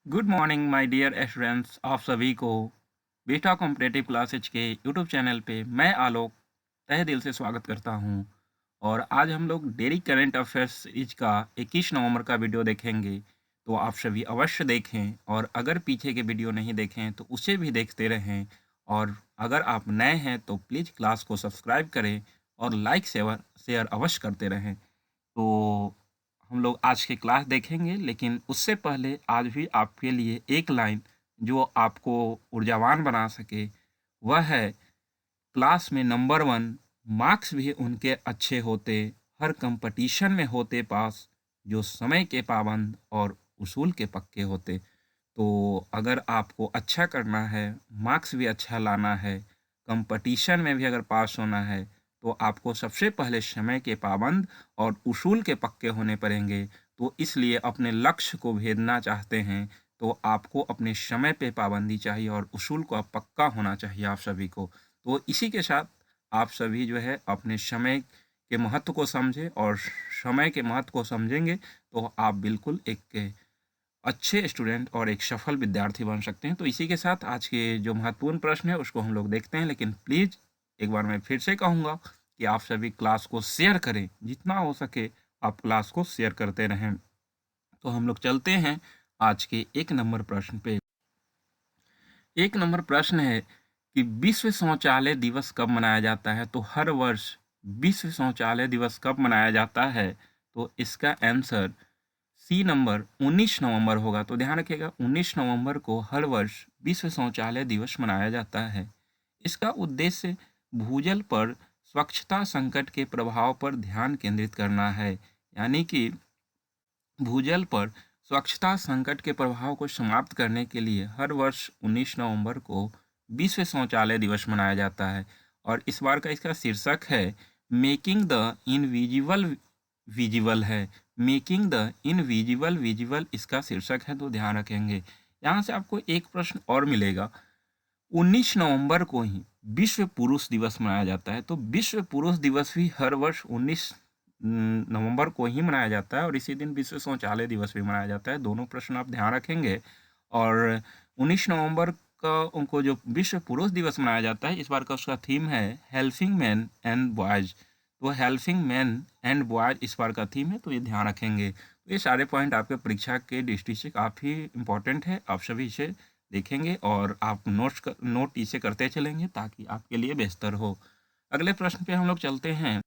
Good morning my dear students. आप सभी को बीटा कॉम्पिटेटिव क्लासेज के यूट्यूब चैनल पे मैं आलोक तहे दिल से स्वागत करता हूं। और आज हम लोग डेली करंट अफेयर्स इज का 21 नवंबर का वीडियो देखेंगे। तो आप सभी अवश्य देखें, और अगर पीछे के वीडियो नहीं देखें तो उसे भी देखते रहें। और अगर आप नए हैं तो प्लीज़ क्लास को सब्सक्राइब करें और लाइक शेयर अवश्य करते रहें। तो हम लोग आज की क्लास देखेंगे, लेकिन उससे पहले आज भी आपके लिए एक लाइन जो आपको ऊर्जावान बना सके, वह है क्लास में नंबर वन, मार्क्स भी उनके अच्छे होते, हर कंपटीशन में होते पास, जो समय के पाबंद और उसूल के पक्के होते। तो अगर आपको अच्छा करना है, मार्क्स भी अच्छा लाना है, कंपटीशन में भी अगर पास होना है, तो आपको सबसे पहले समय के पाबंद और उसूल के पक्के होने पड़ेंगे। तो इसलिए अपने लक्ष्य को भेदना चाहते हैं तो आपको अपने समय पे पाबंदी चाहिए और उसूल को पक्का होना चाहिए आप सभी को। तो इसी के साथ आप सभी जो है अपने समय के महत्व को समझें, और समय के महत्व को समझेंगे तो आप बिल्कुल एक अच्छे स्टूडेंट और एक सफल विद्यार्थी बन सकते हैं। तो इसी के साथ आज के जो महत्वपूर्ण प्रश्न है उसको हम लोग देखते हैं, लेकिन प्लीज़ एक बार मैं फिर से कहूँगा कि आप सभी क्लास को शेयर करें, जितना हो सके आप क्लास को शेयर करते रहें। तो हम लोग चलते हैं आज के एक नंबर प्रश्न पे। एक नंबर प्रश्न है कि विश्व शौचालय दिवस कब मनाया जाता है। तो हर वर्ष विश्व शौचालय दिवस कब मनाया जाता है, तो इसका आंसर सी नंबर 19 नवंबर होगा। तो ध्यान रखिएगा, 19 नवंबर को हर वर्ष विश्व शौचालय दिवस मनाया जाता है। इसका उद्देश्य भूजल पर स्वच्छता संकट के प्रभाव पर ध्यान केंद्रित करना है। यानी कि भूजल पर स्वच्छता संकट के प्रभाव को समाप्त करने के लिए हर वर्ष 19 नवंबर को विश्व शौचालय दिवस मनाया जाता है। और इस बार का इसका शीर्षक है मेकिंग द इनविजिबल विजिबल है। मेकिंग द इनविजिबल विजिबल इसका शीर्षक है, तो ध्यान रखेंगे। यहाँ से आपको एक प्रश्न और मिलेगा। 19 नवंबर को ही विश्व पुरुष दिवस मनाया जाता है। तो विश्व पुरुष दिवस भी हर वर्ष 19 नवंबर को ही मनाया जाता है, और इसी दिन विश्व शौचालय दिवस भी मनाया जाता है। दोनों प्रश्न आप ध्यान रखेंगे। और 19 नवंबर का उनको जो विश्व पुरुष दिवस मनाया जाता है, इस बार का उसका थीम है हेल्पिंग मैन एंड बॉयज। तो हेल्पिंग मैन एंड बॉयज इस बार का थीम है, तो ये ध्यान रखेंगे। तो ये सारे पॉइंट आपके परीक्षा के दृष्टि से काफ़ी इंपॉर्टेंट है। आप सभी इसे देखेंगे और आप नोट इसे करते चलेंगे ताकि आपके लिए बेहतर हो। अगले प्रश्न पे हम लोग चलते हैं।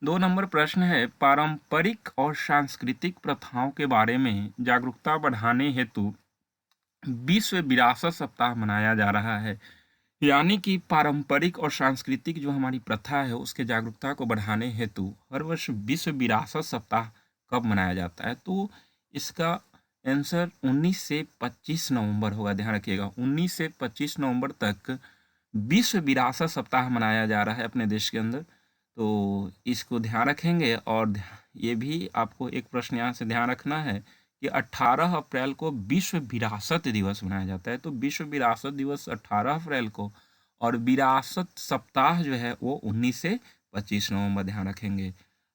2 नंबर प्रश्न है, पारंपरिक और सांस्कृतिक प्रथाओं के बारे में जागरूकता बढ़ाने हेतु विश्व विरासत सप्ताह मनाया जा रहा है। यानी कि पारंपरिक और सांस्कृतिक जो हमारी प्रथा है उसके जागरूकता को बढ़ाने हेतु हर वर्ष विश्व विरासत सप्ताह कब मनाया जाता है, तो इसका आंसर 19 से 25 नवंबर होगा। ध्यान रखिएगा, 19 से 25 नवंबर तक विश्व विरासत सप्ताह मनाया जा रहा है अपने देश के अंदर। तो इसको ध्यान रखेंगे। और ये भी आपको एक प्रश्न यहाँ से ध्यान रखना है कि 18 अप्रैल को विश्व विरासत दिवस मनाया जाता है। तो विश्व विरासत दिवस 18 अप्रैल को, और विरासत सप्ताह जो है वो 19 से 25 नवंबर। ध्यान रखेंगे।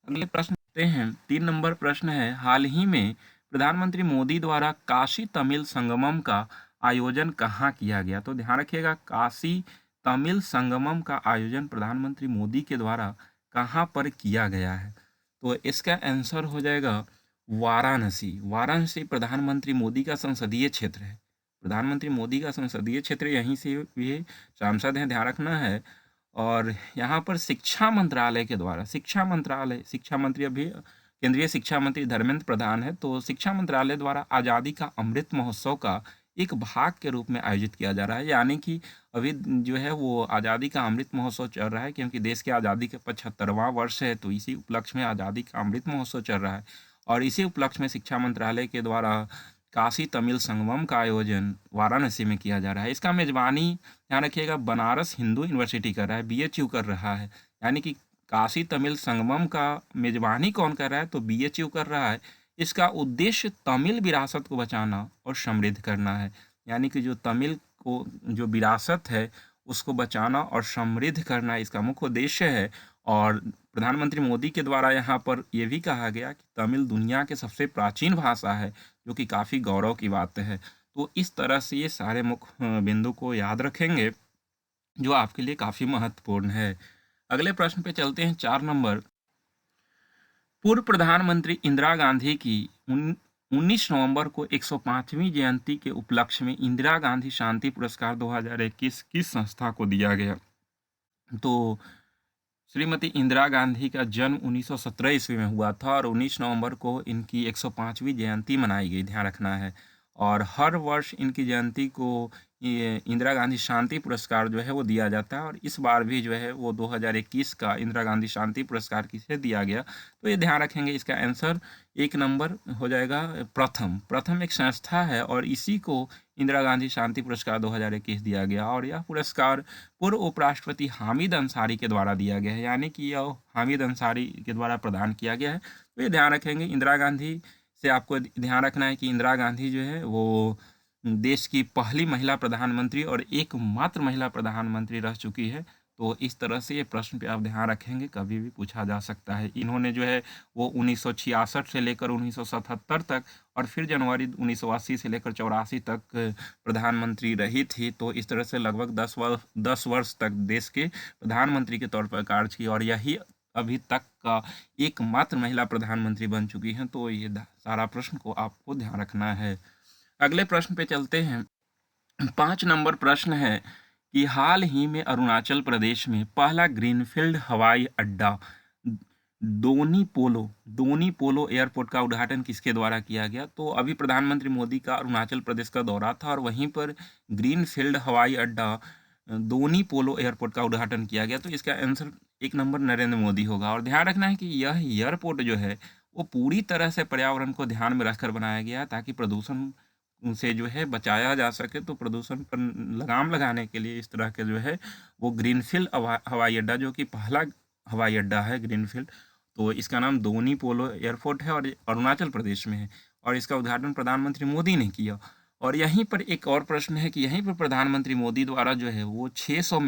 अगले प्रश्न देखते हैं। 3 नंबर प्रश्न है, हाल ही में प्रधानमंत्री मोदी द्वारा काशी तमिल संगमम का आयोजन कहाँ किया गया। तो ध्यान रखिएगा, काशी तमिल संगमम का आयोजन प्रधानमंत्री मोदी के द्वारा कहाँ पर किया गया है, तो इसका आंसर हो जाएगा वाराणसी। वाराणसी प्रधानमंत्री मोदी का संसदीय क्षेत्र है। प्रधानमंत्री मोदी का संसदीय क्षेत्र, यहीं से ये सांसद हैं, ध्यान रखना है। और यहाँ पर शिक्षा मंत्रालय के द्वारा, शिक्षा मंत्री अभी केंद्रीय शिक्षा मंत्री धर्मेंद्र प्रधान है, तो शिक्षा मंत्रालय द्वारा आज़ादी का अमृत महोत्सव का एक भाग के रूप में आयोजित किया जा रहा है। यानी कि अभी जो है वो आज़ादी का अमृत महोत्सव चल रहा है, क्योंकि देश की आज़ादी के 75वां वर्ष है, तो इसी उपलक्ष्य में आज़ादी का अमृत महोत्सव चल रहा है। और इसी उपलक्ष्य में शिक्षा मंत्रालय के द्वारा काशी तमिल संगमम का आयोजन वाराणसी में किया जा रहा है। इसका मेजबानी, ध्यान रखिएगा, बनारस हिंदू यूनिवर्सिटी कर रहा है, बीएचयू कर रहा है। यानी कि काशी तमिल संगमम का मेजबानी कौन कर रहा है, तो बीएचयू कर रहा है। इसका उद्देश्य तमिल विरासत को बचाना और समृद्ध करना है। यानी कि जो तमिल को जो विरासत है उसको बचाना और समृद्ध करना इसका मुख्य उद्देश्य है। और प्रधानमंत्री मोदी के द्वारा यहाँ पर ये भी कहा गया कि तमिल दुनिया के सबसे प्राचीन भाषा है, जो कि काफ़ी गौरव की बात है। तो इस तरह से ये सारे मुख्य बिंदु को याद रखेंगे, जो आपके लिए काफ़ी महत्वपूर्ण है। अगले प्रश्न पे चलते हैं, 4 नंबर। पूर्व प्रधानमंत्री इंदिरा गांधी की 19 नवंबर को 105वीं जयंती के उपलक्ष्य में इंदिरा गांधी शांति पुरस्कार 2021 किस संस्था को दिया गया? तो श्रीमती इंदिरा गांधी का जन्म 1917 ईस्वी में हुआ था और 19 नवंबर को इनकी 105वीं जयंती मनाई गई, ध्यान रखना है। और हर वर्ष इनकी जयंती को ये इंदिरा गांधी शांति पुरस्कार जो है वो दिया जाता है, और इस बार भी जो है वो 2021 का इंदिरा गांधी शांति पुरस्कार किसे दिया गया, तो ये ध्यान रखेंगे। इसका आंसर 1 नंबर हो जाएगा प्रथम एक संस्था है, और इसी को इंदिरा गांधी शांति पुरस्कार 2021 दिया गया, और यह पुरस्कार पूर्व उपराष्ट्रपति हामिद अंसारी के द्वारा दिया गया है, यानी कि यह हामिद अंसारी के द्वारा प्रदान किया गया है। तो ये ध्यान रखेंगे। इंदिरा गांधी से आपको ध्यान रखना है कि इंदिरा गांधी जो है वो देश की पहली महिला प्रधानमंत्री और एकमात्र महिला प्रधानमंत्री रह चुकी है। तो इस तरह से ये प्रश्न पे आप ध्यान रखेंगे, कभी भी पूछा जा सकता है। इन्होंने जो है वो 1966 से लेकर 1977 तक, और फिर जनवरी 1980 से लेकर 84 तक प्रधानमंत्री रही थी। तो इस तरह से लगभग 10 वर्ष तक देश के प्रधानमंत्री के तौर पर कार्य की, और यही अभी तक का एकमात्र महिला प्रधानमंत्री बन चुकी हैं। तो ये सारा प्रश्न को आपको ध्यान रखना है। अगले प्रश्न पे चलते हैं। 5 नंबर प्रश्न है कि हाल ही में अरुणाचल प्रदेश में पहला ग्रीनफील्ड हवाई अड्डा दोनी पोलो एयरपोर्ट का उद्घाटन किसके द्वारा किया गया? तो अभी प्रधानमंत्री मोदी का अरुणाचल प्रदेश का दौरा था, और वहीं पर ग्रीनफील्ड हवाई अड्डा दोनी पोलो एयरपोर्ट का उद्घाटन किया गया। तो इसका आंसर 1 नंबर नरेंद्र मोदी होगा। और ध्यान रखना है कि यह एयरपोर्ट जो है वो पूरी तरह से पर्यावरण को ध्यान में रखकर बनाया गया है, ताकि प्रदूषण से जो है बचाया जा सके। तो प्रदूषण पर लगाम लगाने के लिए इस तरह के जो है वो ग्रीनफील्ड हवाई अड्डा, जो कि पहला हवाई अड्डा है ग्रीनफील्ड, तो इसका नाम दोनी पोलो एयरपोर्ट है, और अरुणाचल प्रदेश में है, और इसका उद्घाटन प्रधानमंत्री मोदी ने किया। और यहीं पर एक और प्रश्न है कि यहीं पर प्रधानमंत्री मोदी द्वारा जो है वो 600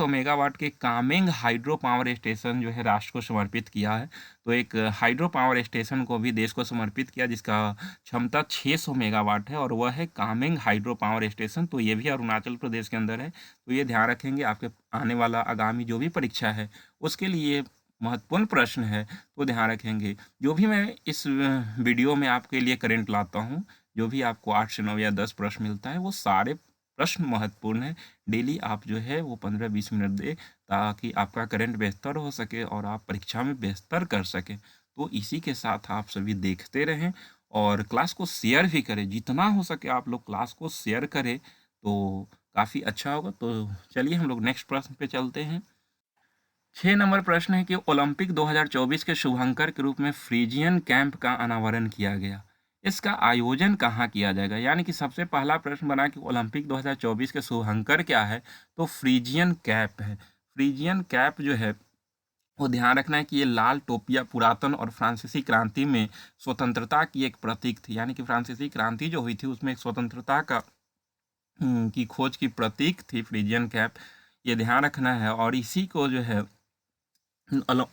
मेगावाट के कामेंग हाइड्रो पावर स्टेशन जो है राष्ट्र को समर्पित किया है। तो एक हाइड्रो पावर स्टेशन को भी देश को समर्पित किया, जिसका क्षमता 600 मेगावाट है, और वह है कामेंग हाइड्रो पावर स्टेशन। तो ये भी अरुणाचल प्रदेश के अंदर है। तो ये ध्यान रखेंगे, आपके आने वाला आगामी जो भी परीक्षा है उसके लिए महत्वपूर्ण प्रश्न है, तो ध्यान रखेंगे। जो भी मैं इस वीडियो में आपके लिए करंट लाता हूँ, जो भी आपको 8 से 9 या 10 प्रश्न मिलता है, वो सारे प्रश्न महत्वपूर्ण है। डेली आप जो है वो 15-20 मिनट दें, ताकि आपका करंट बेहतर हो सके और आप परीक्षा में बेहतर कर सकें। तो इसी के साथ आप सभी देखते रहें और क्लास को शेयर भी करें। जितना हो सके आप लोग क्लास को शेयर करें तो काफ़ी अच्छा होगा। तो चलिए हम लोग नेक्स्ट प्रश्न पे चलते हैं। 6 नंबर प्रश्न है कि ओलंपिक 2024 के शुभंकर के रूप में फ्रीजियन कैंप का अनावरण किया गया। इसका आयोजन कहाँ किया जाएगा? यानी कि सबसे पहला प्रश्न बना कि ओलंपिक 2024 के शुभंकर क्या है, तो फ्रीजियन कैप है। फ्रीजियन कैप जो है वो ध्यान रखना है कि ये लाल टोपिया पुरातन और फ्रांसीसी क्रांति में स्वतंत्रता की एक प्रतीक थी। यानी कि फ्रांसीसी क्रांति जो हुई थी उसमें एक स्वतंत्रता का की खोज की प्रतीक थी फ्रीजियन कैप, ये ध्यान रखना है। और इसी को जो है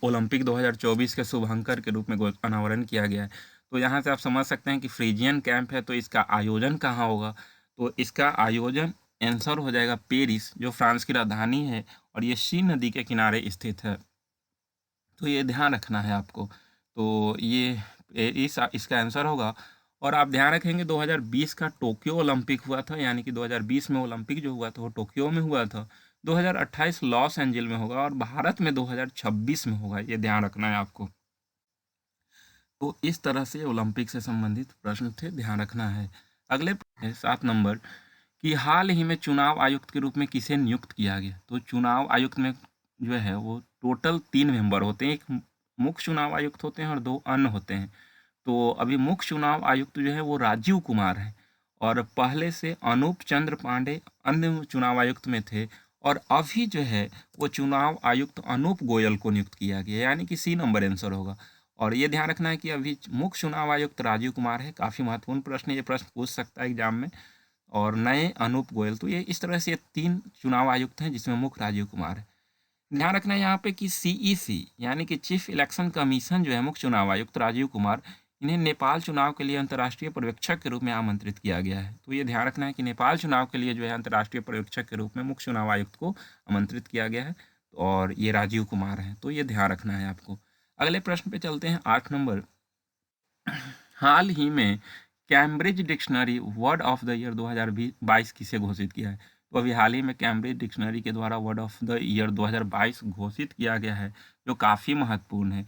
ओलंपिक 2024 के शुभंकर के रूप में अनावरण किया गया है। तो यहाँ से आप समझ सकते हैं कि फ्रीजियन कैंप है, तो इसका आयोजन कहाँ होगा? तो इसका आयोजन आंसर हो जाएगा पेरिस, जो फ्रांस की राजधानी है, और ये सीन नदी के किनारे स्थित है। तो ये ध्यान रखना है आपको। तो ये इसका आंसर होगा। और आप ध्यान रखेंगे 2020 का टोक्यो ओलंपिक हुआ था, यानी कि 2020 में ओलंपिक जो हुआ था वो टोक्यो में हुआ था। 2028 लॉस एंजल में होगा, और भारत में 2026 में होगा, ये ध्यान रखना है आपको। तो इस तरह से ओलंपिक से संबंधित प्रश्न थे, ध्यान रखना है। अगले प्रश्न है 7 नंबर कि हाल ही में चुनाव आयुक्त के रूप में किसे नियुक्त किया गया? तो चुनाव आयुक्त में जो है वो टोटल 3 मेंबर होते हैं, एक मुख्य चुनाव आयुक्त होते हैं और 2 अन्य होते हैं। तो अभी मुख्य चुनाव आयुक्त जो है वो राजीव कुमार है, और पहले से अनूप चंद्र पांडे अन्य चुनाव आयुक्त में थे, और अभी जो है वो चुनाव आयुक्त अनूप गोयल को नियुक्त किया गया, यानी कि सी नंबर आंसर होगा। और ये ध्यान रखना है कि अभी मुख्य चुनाव आयुक्त राजीव कुमार है। काफ़ी महत्वपूर्ण प्रश्न है, ये प्रश्न पूछ सकता है एग्जाम में। और नए अनूप गोयल, तो ये इस तरह से 3 चुनाव आयुक्त हैं, जिसमें मुख्य राजीव कुमार है। ध्यान रखना है यहाँ पे कि सीईसी यानी कि चीफ इलेक्शन कमीशन जो है, मुख्य चुनाव आयुक्त राजीव कुमार, इन्हें नेपाल चुनाव के लिए अंतर्राष्ट्रीय पर्यवेक्षक के रूप में आमंत्रित किया गया है। तो ये ध्यान रखना है कि नेपाल चुनाव के लिए जो है अंतर्राष्ट्रीय पर्यवेक्षक के रूप में मुख्य चुनाव आयुक्त को आमंत्रित किया गया है, और ये राजीव कुमार हैं। तो ये ध्यान रखना है आपको। अगले प्रश्न पे चलते हैं, 8 नंबर। हाल ही में Cambridge dictionary word of the year 2022 किसे घोषित किया है? तो अभी हाल ही में कैम्ब्रिज डिक्शनरी के द्वारा वर्ड ऑफ द ईयर 2022 घोषित किया गया है, जो काफ़ी महत्वपूर्ण है।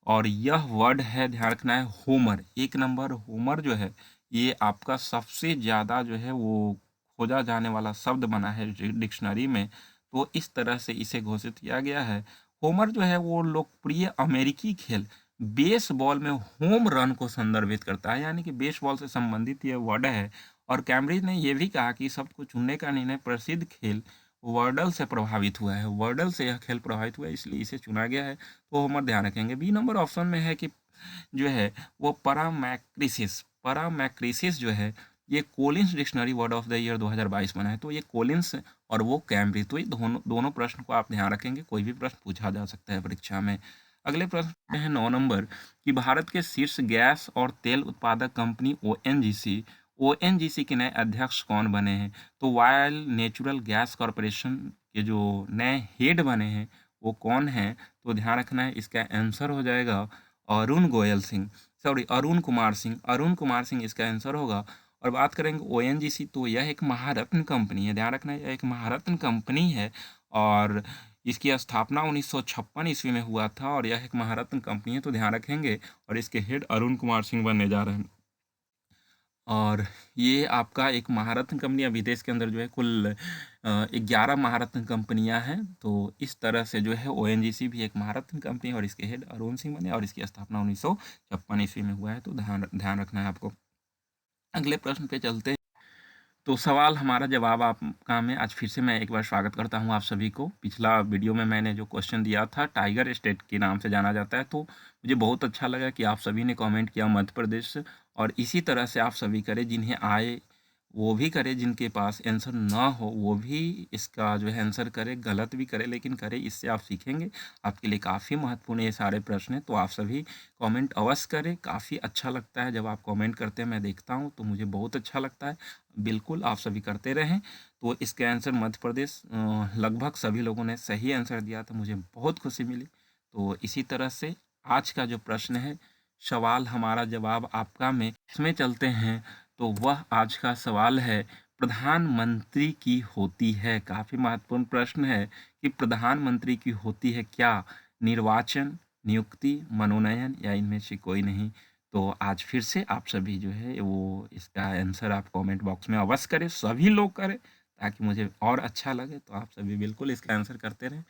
और यह वर्ड है, ध्यान रखना है, होमर। 1 नंबर होमर जो है, ये आपका सबसे ज़्यादा जो है वो खोजा जाने वाला शब्द बना है डिक्शनरी में। तो इस तरह से इसे घोषित किया गया है। होमर जो है वो लोकप्रिय अमेरिकी खेल बेसबॉल में होम रन को संदर्भित करता है, यानी कि बेसबॉल से संबंधित ये वर्ड है। और कैम्ब्रिज ने यह भी कहा कि शब्द को चुनने का निर्णय प्रसिद्ध खेल वर्डल से प्रभावित हुआ है। वर्डल से यह खेल प्रभावित हुआ है, इसलिए इसे चुना गया है। तो होमर ध्यान रखेंगे। बी नंबर ऑप्शन में है कि जो है वो परामैक्रिसिस जो है, ये Collins dictionary word of the year 2022 बना है। तो ये कोलिंस और वो कैम्ब्रिज, तो ये दोनों प्रश्न को आप ध्यान रखेंगे। कोई भी प्रश्न पूछा जा सकता है परीक्षा में। अगले प्रश्न में है 9 नंबर कि भारत के शीर्ष गैस और तेल उत्पादक कंपनी ओएनजीसी के नए अध्यक्ष कौन बने हैं? तो वायल नेचुरल गैस कॉरपोरेशन के जो नए हेड बने हैं वो कौन हैं? तो ध्यान रखना है, इसका आंसर हो जाएगा अरुण कुमार सिंह इसका आंसर होगा। और बात करेंगे ओएनजीसी, तो यह एक महारत्न कंपनी है। ध्यान रखना है, यह एक महारत्न कंपनी है और इसकी स्थापना 1956 ईस्वी में हुआ था, और यह एक महारत्न कंपनी है। तो ध्यान रखेंगे, और इसके हेड अरुण कुमार सिंह बनने जा रहे हैं। और ये आपका एक महारत्न कंपनी, अभी देश के अंदर जो है कुल 11 महारत्न कंपनियां हैं। तो इस तरह से जो है ओएनजीसी भी एक महारत्न कंपनी है, और इसके हेड अरुण सिंह बने, और इसकी स्थापना 1956 ईस्वी में हुआ है। तो ध्यान रखना है आपको। अगले प्रश्न पे चलते हैं। तो सवाल हमारा जवाब आपका में आज फिर से मैं एक बार स्वागत करता हूं आप सभी को। पिछला वीडियो में मैंने जो क्वेश्चन दिया था, टाइगर स्टेट के नाम से जाना जाता है, तो मुझे बहुत अच्छा लगा कि आप सभी ने कमेंट किया मध्य प्रदेश। और इसी तरह से आप सभी करें, जिन्हें आए वो भी करे, जिनके पास आंसर ना हो वो भी इसका जो है आंसर करे, गलत भी करे लेकिन करे। इससे आप सीखेंगे, आपके लिए काफ़ी महत्वपूर्ण ये सारे प्रश्न हैं। तो आप सभी कमेंट अवश्य करें। काफ़ी अच्छा लगता है जब आप कमेंट करते हैं, मैं देखता हूं तो मुझे बहुत अच्छा लगता है। बिल्कुल आप सभी करते रहें। तो इसके आंसर मध्य प्रदेश, लगभग सभी लोगों ने सही आंसर दिया, तो मुझे बहुत खुशी मिली। तो इसी तरह से आज का जो प्रश्न है, सवाल हमारा जवाब आपका में, इसमें चलते हैं। तो वह आज का सवाल है, प्रधानमंत्री की होती है, काफ़ी महत्वपूर्ण प्रश्न है कि प्रधानमंत्री की होती है क्या? निर्वाचन, नियुक्ति, मनोनयन, या इनमें से कोई नहीं? तो आज फिर से आप सभी जो है वो इसका आंसर आप कमेंट बॉक्स में अवश्य करें, सभी लोग करें, ताकि मुझे और अच्छा लगे। तो आप सभी बिल्कुल इसका आंसर करते रहें।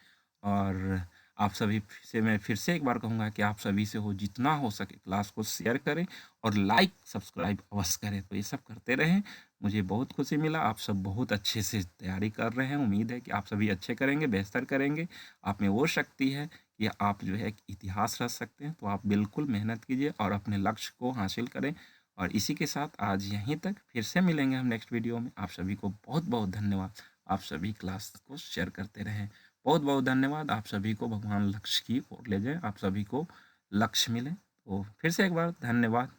और आप सभी से मैं फिर से एक बार कहूँगा कि आप सभी से हो जितना हो सके क्लास को शेयर करें, और लाइक सब्सक्राइब अवश्य करें। तो ये सब करते रहें, मुझे बहुत खुशी मिला। आप सब बहुत अच्छे से तैयारी कर रहे हैं। उम्मीद है कि आप सभी अच्छे करेंगे, बेहतर करेंगे। आप में वो शक्ति है कि आप जो है एक इतिहास रच सकते हैं। तो आप बिल्कुल मेहनत कीजिए और अपने लक्ष्य को हासिल करें। और इसी के साथ आज यहीं तक, फिर से मिलेंगे हम नेक्स्ट वीडियो में। आप सभी को बहुत बहुत धन्यवाद। आप सभी क्लास को शेयर करते रहें। बहुत बहुत धन्यवाद। आप सभी को भगवान लक्ष्य की ओर ले जाए, आप सभी को लक्ष्य मिले। तो फिर से एक बार धन्यवाद।